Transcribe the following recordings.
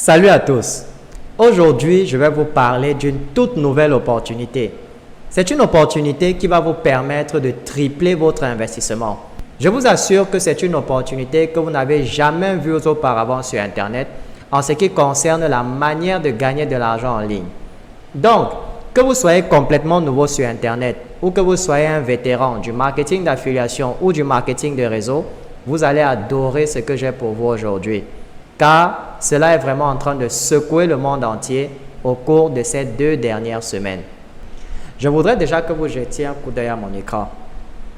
Salut à tous. Aujourd'hui, je vais vous parler d'une toute nouvelle opportunité. C'est une opportunité qui va vous permettre de tripler votre investissement. Je vous assure que c'est une opportunité que vous n'avez jamais vue auparavant sur Internet en ce qui concerne la manière de gagner de l'argent en ligne. Donc, que vous soyez complètement nouveau sur Internet ou que vous soyez un vétéran du marketing d'affiliation ou du marketing de réseau, vous allez adorer ce que j'ai pour vous aujourd'hui. Car cela est vraiment en train de secouer le monde entier au cours de ces 2 dernières semaines. Je voudrais déjà que vous jetiez un coup d'œil à mon écran.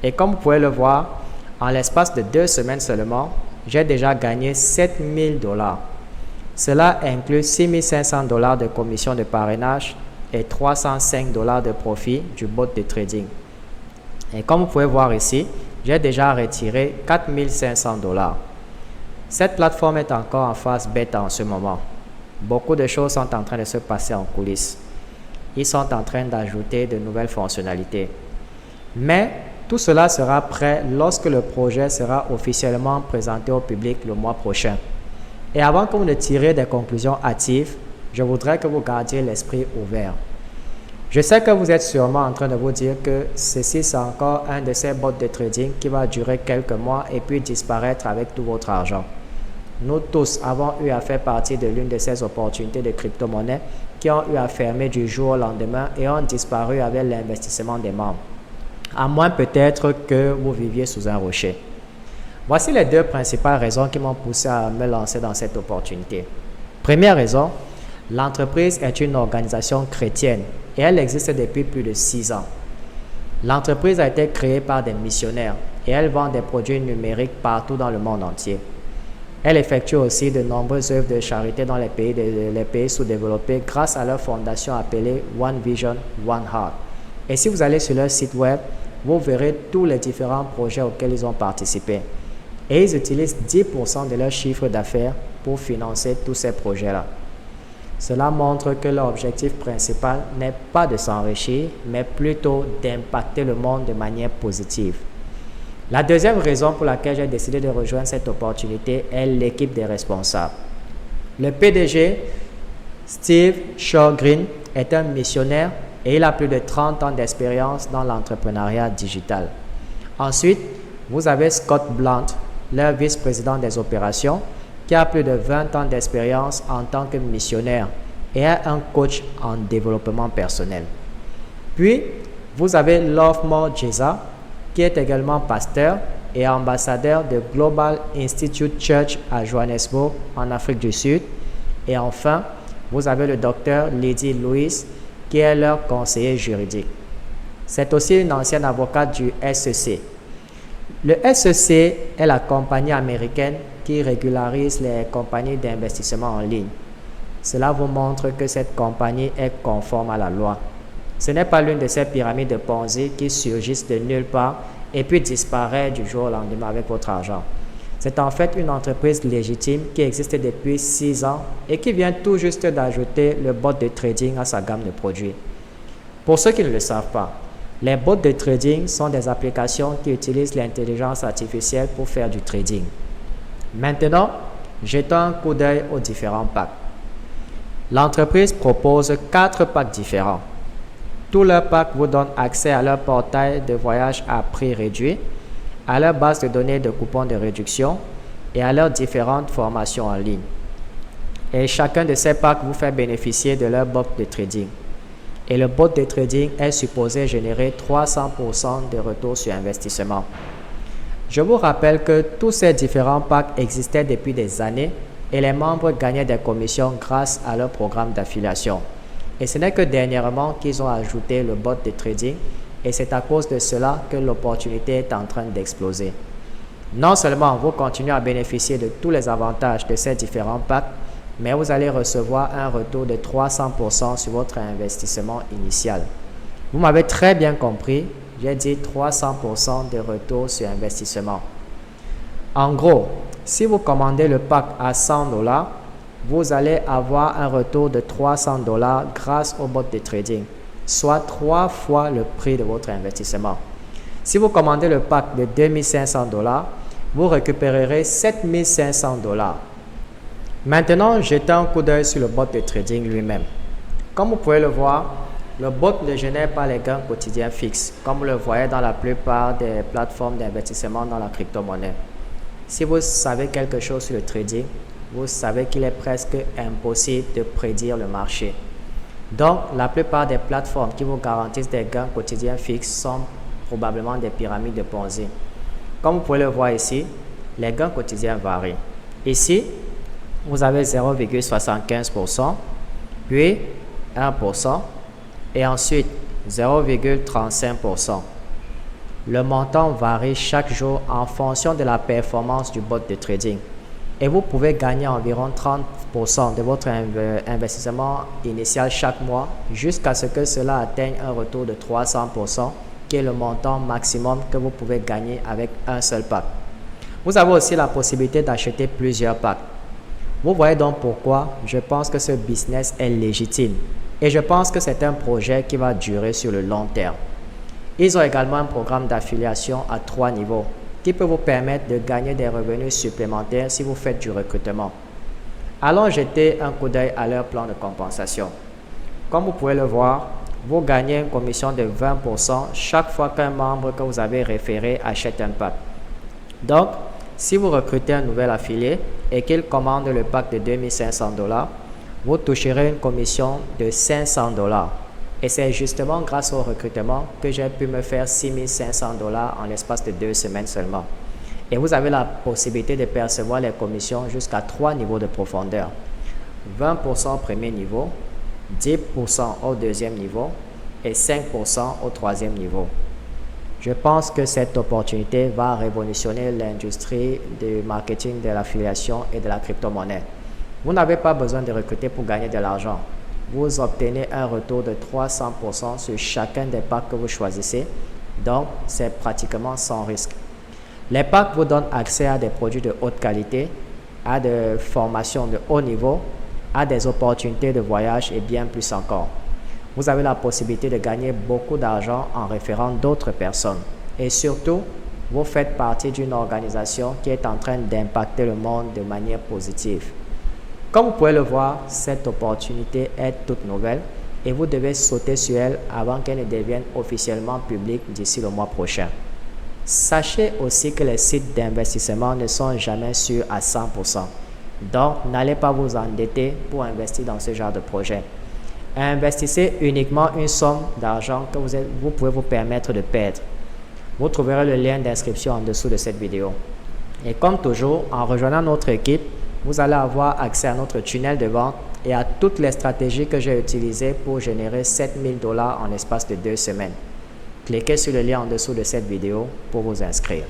Et comme vous pouvez le voir, en l'espace de 2 semaines seulement, j'ai déjà gagné 7 000 $. Cela inclut 6 500 $ de commission de parrainage et 305 $ de profit du bot de trading. Et comme vous pouvez voir ici, j'ai déjà retiré 4 500 $. Cette plateforme est encore en phase bêta en ce moment. Beaucoup de choses sont en train de se passer en coulisses. Ils sont en train d'ajouter de nouvelles fonctionnalités. Mais tout cela sera prêt lorsque le projet sera officiellement présenté au public le mois prochain. Et avant que vous ne tiriez des conclusions hâtives, je voudrais que vous gardiez l'esprit ouvert. Je sais que vous êtes sûrement en train de vous dire que ceci c'est encore un de ces bots de trading qui va durer quelques mois et puis disparaître avec tout votre argent. Nous tous avons eu à faire partie de l'une de ces opportunités de crypto-monnaies qui ont eu à fermer du jour au lendemain et ont disparu avec l'investissement des membres. À moins peut-être que vous viviez sous un rocher. Voici les 2 principales raisons qui m'ont poussé à me lancer dans cette opportunité. Première raison, l'entreprise est une organisation chrétienne et elle existe depuis plus de 6 ans. L'entreprise a été créée par des missionnaires et elle vend des produits numériques partout dans le monde entier. Elle effectue aussi de nombreuses œuvres de charité dans les pays sous-développés grâce à leur fondation appelée One Vision, One Heart. Et si vous allez sur leur site web, vous verrez tous les différents projets auxquels ils ont participé. Et ils utilisent 10% de leur chiffre d'affaires pour financer tous ces projets-là. Cela montre que leur objectif principal n'est pas de s'enrichir, mais plutôt d'impacter le monde de manière positive. La deuxième raison pour laquelle j'ai décidé de rejoindre cette opportunité est l'équipe des responsables. Le PDG, Steve Shawgreen, est un missionnaire et il a plus de 30 ans d'expérience dans l'entrepreneuriat digital. Ensuite, vous avez Scott Blount, leur vice-président des opérations, qui a plus de 20 ans d'expérience en tant que missionnaire et est un coach en développement personnel. Puis, vous avez Lovemore Jeza, qui est également pasteur et ambassadeur de Global Institute Church à Johannesburg, en Afrique du Sud. Et enfin, vous avez le docteur Lady Louise, qui est leur conseiller juridique. C'est aussi une ancienne avocate du SEC. Le SEC est la compagnie américaine qui régularise les compagnies d'investissement en ligne. Cela vous montre que cette compagnie est conforme à la loi. Ce n'est pas l'une de ces pyramides de Ponzi qui surgissent de nulle part et puis disparaît du jour au lendemain avec votre argent. C'est en fait une entreprise légitime qui existe depuis 6 ans et qui vient tout juste d'ajouter le bot de trading à sa gamme de produits. Pour ceux qui ne le savent pas, les bots de trading sont des applications qui utilisent l'intelligence artificielle pour faire du trading. Maintenant, jetons un coup d'œil aux différents packs. L'entreprise propose 4 packs différents. Tous leurs packs vous donnent accès à leur portail de voyage à prix réduit, à leur base de données de coupons de réduction et à leurs différentes formations en ligne. Et chacun de ces packs vous fait bénéficier de leur bot de trading. Et le bot de trading est supposé générer 300% de retour sur investissement. Je vous rappelle que tous ces différents packs existaient depuis des années et les membres gagnaient des commissions grâce à leur programme d'affiliation. Et ce n'est que dernièrement qu'ils ont ajouté le bot de trading et c'est à cause de cela que l'opportunité est en train d'exploser. Non seulement vous continuez à bénéficier de tous les avantages de ces différents packs, mais vous allez recevoir un retour de 300% sur votre investissement initial. Vous m'avez très bien compris, j'ai dit 300% de retour sur investissement. En gros, si vous commandez le pack à 100 $, vous allez avoir un retour de 300 $ grâce au bot de trading, soit 3 fois le prix de votre investissement. Si vous commandez le pack de 2 500 $, vous récupérerez 7 500 $. Maintenant, jetez un coup d'œil sur le bot de trading lui-même. Comme vous pouvez le voir, le bot ne génère pas les gains quotidiens fixes, comme vous le voyez dans la plupart des plateformes d'investissement dans la crypto-monnaie. Si vous savez quelque chose sur le trading, vous savez qu'il est presque impossible de prédire le marché. Donc, la plupart des plateformes qui vous garantissent des gains quotidiens fixes sont probablement des pyramides de Ponzi. Comme vous pouvez le voir ici, les gains quotidiens varient. Ici, vous avez 0,75%, puis 1%, et ensuite 0,35%. Le montant varie chaque jour en fonction de la performance du bot de trading. Et vous pouvez gagner environ 30% de votre investissement initial chaque mois jusqu'à ce que cela atteigne un retour de 300%, qui est le montant maximum que vous pouvez gagner avec un seul pack. Vous avez aussi la possibilité d'acheter plusieurs packs. Vous voyez donc pourquoi je pense que ce business est légitime et je pense que c'est un projet qui va durer sur le long terme. Ils ont également un programme d'affiliation à 3 niveaux qui peut vous permettre de gagner des revenus supplémentaires si vous faites du recrutement. Allons jeter un coup d'œil à leur plan de compensation. Comme vous pouvez le voir, vous gagnez une commission de 20% chaque fois qu'un membre que vous avez référé achète un pack. Donc, si vous recrutez un nouvel affilié et qu'il commande le pack de 2500 $, vous toucherez une commission de 500 $. Et c'est justement grâce au recrutement que j'ai pu me faire 6500 $ en l'espace de 2 semaines seulement. Et vous avez la possibilité de percevoir les commissions jusqu'à 3 niveaux de profondeur. 20% au premier niveau, 10% au deuxième niveau et 5% au troisième niveau. Je pense que cette opportunité va révolutionner l'industrie du marketing, de l'affiliation et de la crypto-monnaie. Vous n'avez pas besoin de recruter pour gagner de l'argent. Vous obtenez un retour de 300% sur chacun des packs que vous choisissez, donc c'est pratiquement sans risque. Les packs vous donnent accès à des produits de haute qualité, à des formations de haut niveau, à des opportunités de voyage et bien plus encore. Vous avez la possibilité de gagner beaucoup d'argent en référant d'autres personnes. Et surtout, vous faites partie d'une organisation qui est en train d'impacter le monde de manière positive. Comme vous pouvez le voir, cette opportunité est toute nouvelle et vous devez sauter sur elle avant qu'elle ne devienne officiellement publique d'ici le mois prochain. Sachez aussi que les sites d'investissement ne sont jamais sûrs à 100%. Donc, n'allez pas vous endetter pour investir dans ce genre de projet. Investissez uniquement une somme d'argent que vous pouvez vous permettre de perdre. Vous trouverez le lien d'inscription en dessous de cette vidéo. Et comme toujours, en rejoignant notre équipe, vous allez avoir accès à notre tunnel de vente et à toutes les stratégies que j'ai utilisées pour générer 7000 $ en l'espace de 2 semaines. Cliquez sur le lien en dessous de cette vidéo pour vous inscrire.